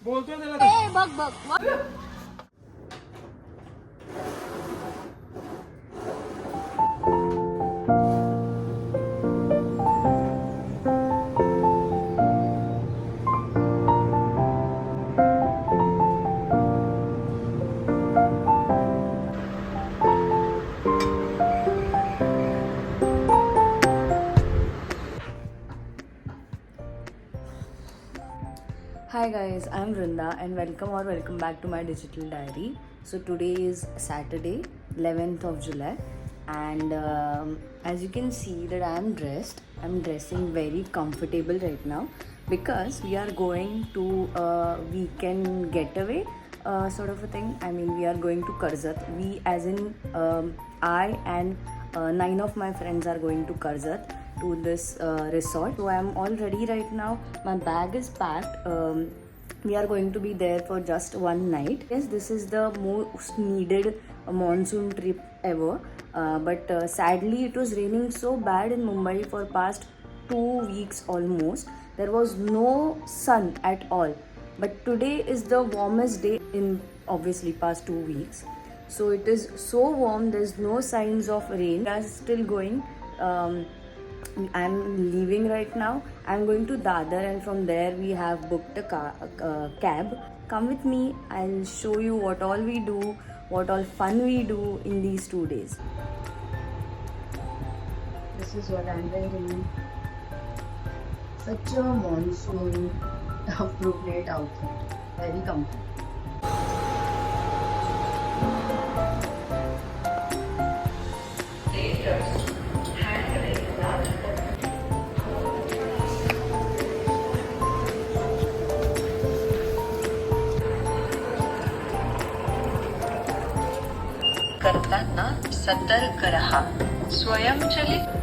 ए, बघ बघ Hi guys, I'm Vrinda and welcome back to my digital diary. So today is Saturday, 11th of July, and as you can see that I'm dressing very comfortable right now because we are going to a weekend getaway sort of a thing. I mean, we are going to Karzat. We as in I and 9 of my friends are going to Karzat to this resort. So I am all ready right now. My bag is packed. We are going to be there for just one night. Yes, this is the most needed monsoon trip ever. But sadly, it was raining so bad in Mumbai for past 2 weeks almost. There was no sun at all. But today is the warmest day in obviously past 2 weeks. So it is so warm. There's no signs of rain. We are still going. I'm leaving right now. I'm going to Dadar and from there we have booked a cab. Come with me. I'll show you what all we do, what all fun we do in these 2 days. This is what I'm wearing. Such a monsoon appropriate outfit. Very comfortable. करताना सतर्क रहा. स्वयंचलित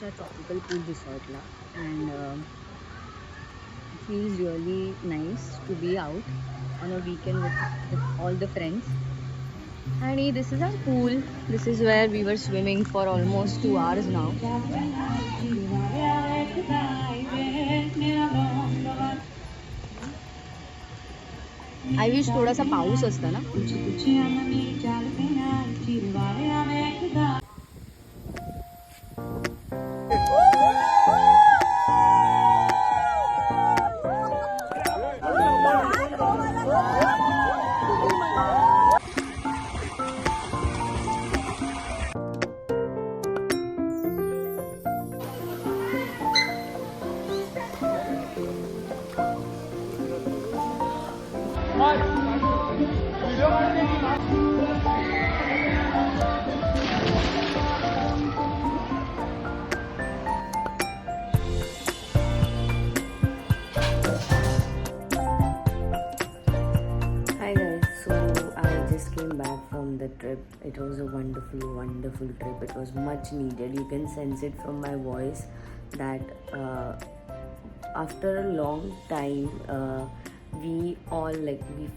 reached our tropical pool resort la, and it feels really nice to be out on a weekend with all the friends. Honey, this is our pool. This is where we were swimming for almost 2 hours now. I wish थोड़ा सा पाऊस असता ना. Hi guys, so I just came back from the trip. It was a wonderful trip. It was much needed. You can sense it from my voice that after a long time, we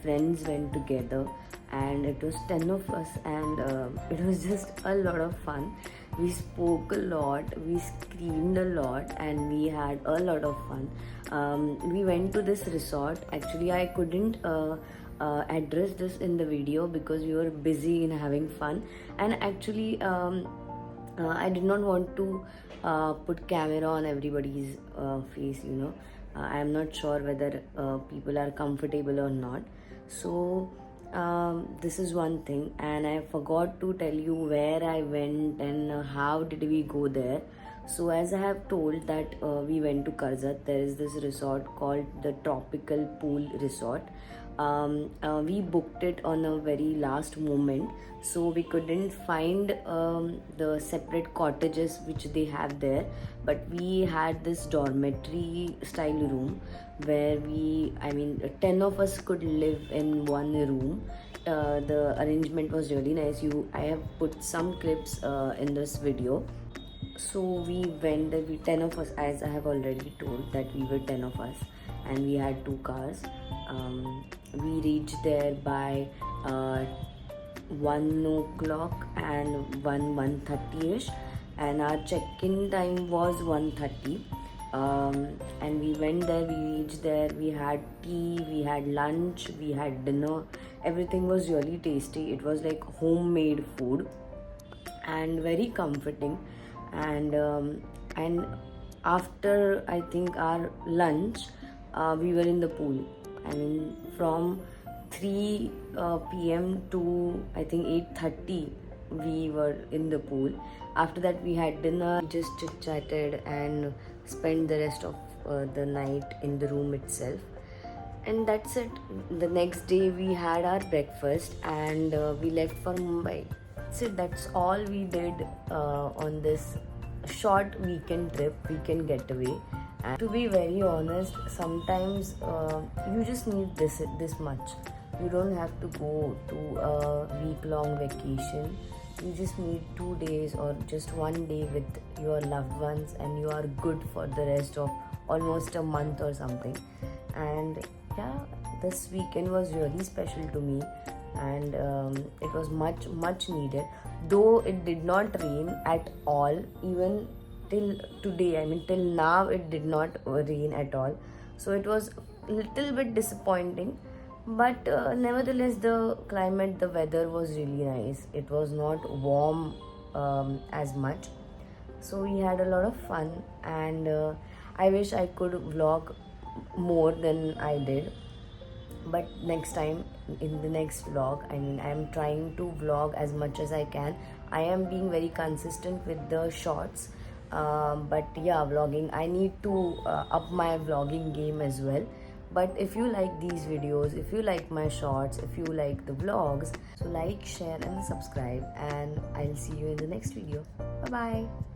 friends went together, and it was 10 of us, and it was just a lot of fun. We spoke a lot, we screamed a lot, and we had a lot of fun. We went to this resort. Actually, I couldn't address this in the video because we were busy in having fun, and actually I did not want to put camera on everybody's face, I am not sure whether people are comfortable or not. So this is one thing, and I forgot to tell you where I went and how did we go there. So as I have told that we went to Karzat. There is this resort called the Tropical Pool Resort. We booked it on a very last moment, so we couldn't find the separate cottages which they have there, but we had this dormitory style room where 10 of us could live in one room. The arrangement was really nice. I have put some clips in this video. So we went there, 10 of us, as I have already told that we were 10 of us, and we had 2 cars. We reached there by 1 o'clock and 1:30ish, and our check-in time was 1:30. And we went there, we reached there, we had tea, we had lunch, we had dinner. Everything was really tasty. It was like homemade food and very comforting. And after I think our lunch, we were in the pool. From 3 p.m. to I think 8:30 we were in the pool. After that we had dinner, just chit chatted and spent the rest of the night in the room itself, and that's it. The next day we had our breakfast, and we left for Mumbai. So that's all we did on this short weekend getaway. And to be very honest, sometimes you just need this much. You don't have to go to a week-long vacation. You just need 2 days or just 1 day with your loved ones, and you are good for the rest of almost a month or something. And yeah, this weekend was really special to me, and it was much needed. Though it did not rain at all, even till today, till now it did not rain at all. So it was a little bit disappointing, but nevertheless the climate, the weather was really nice. It was not warm as much, so we had a lot of fun. And I wish I could vlog more than I did, but next time, in the next vlog, I am trying to vlog as much as I can. I am being very consistent with the shorts, but yeah, vlogging, I need to up my vlogging game as well. But if you like these videos, if you like my shorts, if you like the vlogs, so like, share and subscribe, and I'll see you in the next video. Bye bye.